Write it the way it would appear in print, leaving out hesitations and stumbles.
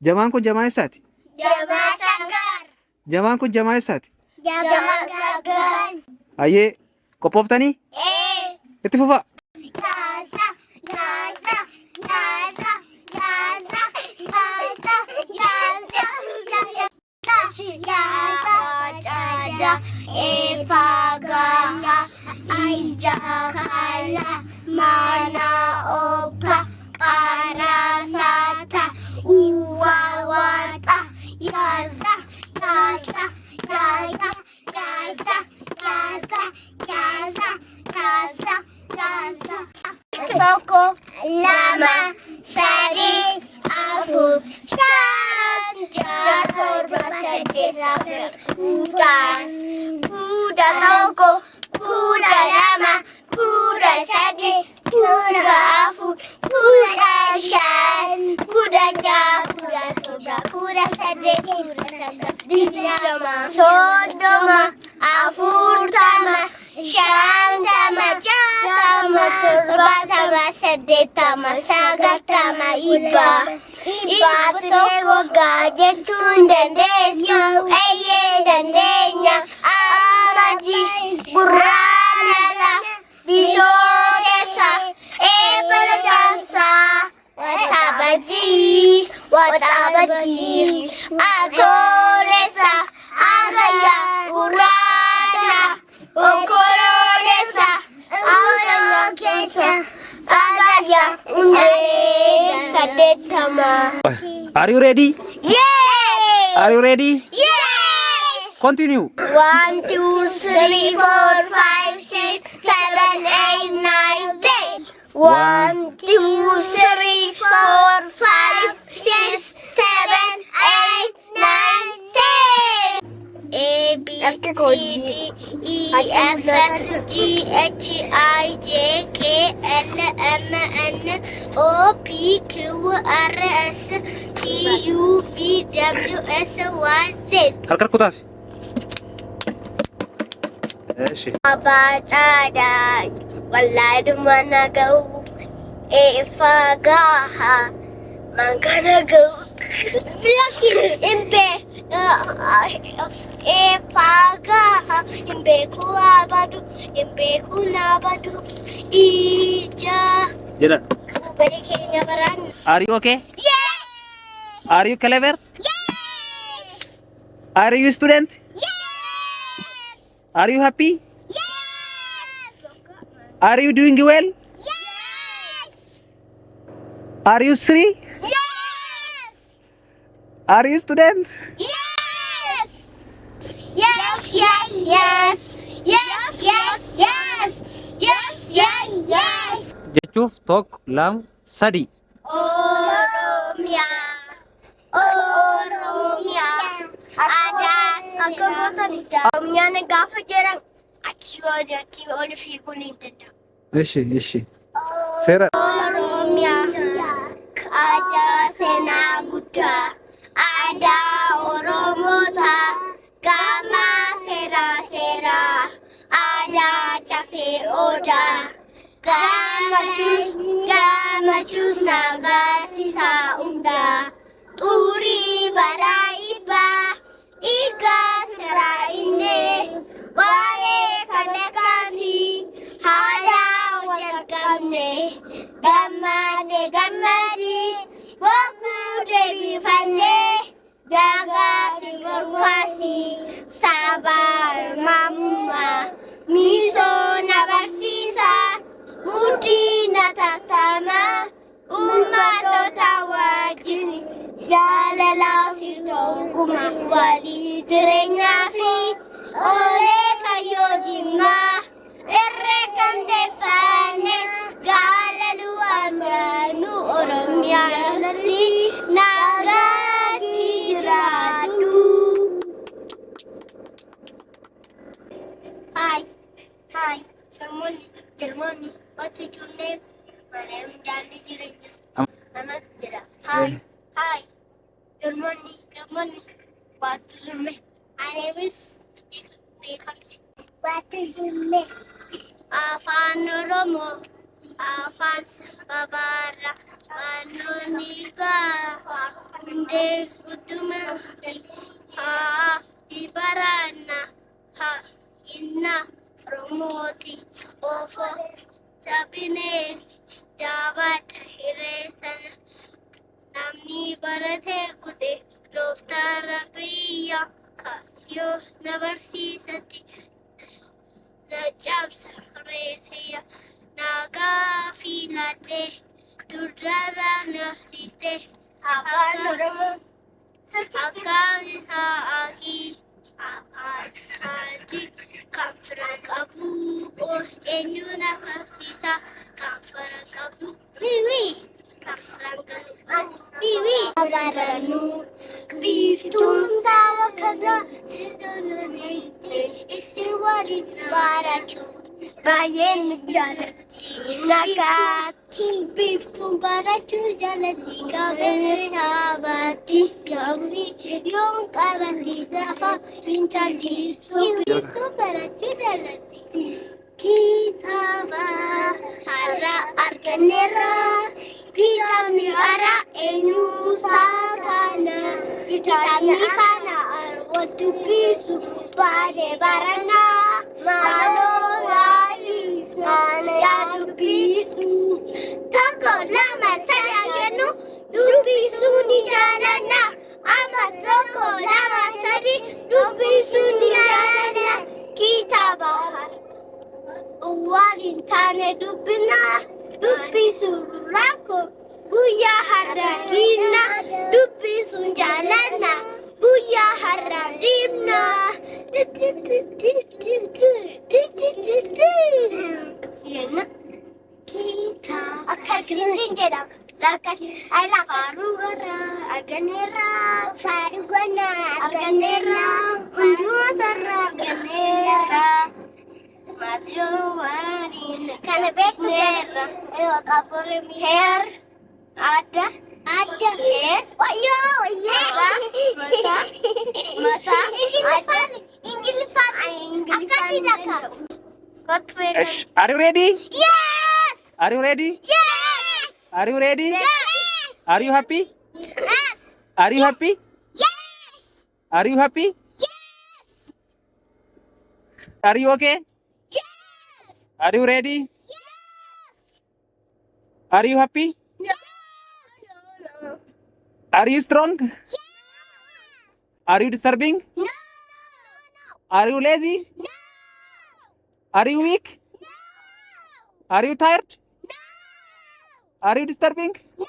Jamaan kun jamaa eessaati? Jamaa Sangar. Jamaan kun jamaa eessaati? Jamaa Sangar. Ayyee qophooftanii? Itti fufaa. Yaasa, yaasa, yaasa, yaasa, yaasa, yaasa, yaasa, caada, eefagaha, aijakala, mana opa, karasata, uwawata, yaasa, yaasa, yaasa, yaasa, yaasa, yaasa, yaasa, yaasa. Toko, lama, sadi, afur, shan, torba, saddeet, afur, kuda toko, kuda lama, kuda sadi, kuda afur, kuda shan, kuda jaha, kuda torba, kuda saddeet, kuda sagal, digdama, soddoma, afurtama, shantama, jaatama, torbaatama, saddeettama, sagaltama, dhibba tokko jechuun dandeessu, eeyyee dandeenya, amajjii, gurraandhala, bitootessa, eebala gaansaa, waxabajjii, atoolessa, agayyaa, gurraandhala, onkoloolessa, awwaalaa keessa, sagayyaa, saddeettama. Are you ready? Yes! Are you ready? Yes! Continue. 1, 2, 3, 4, 5, 6, 7, 8, 9, 10. 1, 2, 3, 4, 5, 6, 7, 8, 9, 10. A, B, C, D, E, F, G, H, I, J, K, L, M, N, O, P, Q, R, S, T, U, V, W, X, Y, Z. Harka kutaaf. Eeshi. Abacada, wallahi mana gau, efagaha, mangana gau. Laki impe, efagaha, impe kuabadu, impe kunabadu, ija. Jedhan. Beri Kenya baran. Are you okay? Yes. Are you clever? Yes. Are you student? Yes. Are you happy? Yes. Are you doing well? Yes. Are you free? Yes. Are you student? Yes. Yes, yes, yes. Yes, yes, yes. Yes, yes, yes. Jechuuf tokko lama sadi. Oromia. Oromia. Ada Oromiyaan gaafa jedhan achii ol fiiguu ni danda'a. Eeshi. Seera. Oromiyaa. Aadaa seenaa guddaa. Aadaa Oromoota. Gama seeraa. Aadaa cafee odaa. Gammachuus nagaasisaa hundaa. Xurii baraa ibbaa. Igaa seraa innee. Waaree kana kaati. Haayaa jalqabne. Gammade. Bokkuu deebifannee. Dagaasi morkaasi. Sabaa mammaa. Misoona barsiisaa. Murtii na takamaa. Uummattoota wajjin. Jaalalaa fi tokkummaa. Walii jireenyaa fi oolee kayyoo jimmaa. Irree kan deeffanne jaalaluu ammaanuu Oromiyaatti nagaatti jiraadhu. Hi, Germani, what's your name? My name is Danny Jirenya. Anak jira. Hi, Germani, what's your name? My name is Bacon. What is your name? Afaan Oromoo, afaan Babaarraa, Anonika, Hundes Kutumati, Ha, Ibarana, Ha, Inna, Promoti, Ofo, Tabine, Javat, Hiretan, Namni Barathe Kute, Roftarapia, Ka, never see Sati, the jobs, Resia, Naga, Filate. Durara narsiste akan haaki haji kamfran kabu or enyuna narsisa kamfran kabu wiwi kamfran kabu wiwi abaranu biftun sawa kana shidunu neite istiwali barachu bayen jalati nakat beef tumbara chu jalati kavere habati kavri yong kavati dafa inchali so beef tumbara chu jalati kitaba hara arganera kitami ara enu sagana kitami kana arwatu pisu pare barana malo ya dubisu tako lama saragenu dubisu ni jalana ama tako lama sari dubisu ni jalana kita bahar walin tane dubina dubisu rako buya haragina dubisu jalana buya haragina kita akan sering tidak lakas ala farugara arganera undua sarra arganera madio warin kana bestera ayo kapore mi hair ada hair mata English akan tidak Are you ready? Yes! Are you ready? Yes! Are you ready? Yes! Are you happy? Yes! Are you happy? Yes! Are you happy? Yes! Are you okay? Yes! Are you ready? Yes! Are you happy? No! Are you strong? Yeah! Are you disturbing? No! Are you lazy? No! Are you weak? No! Are you tired? No! Are you disturbing? No!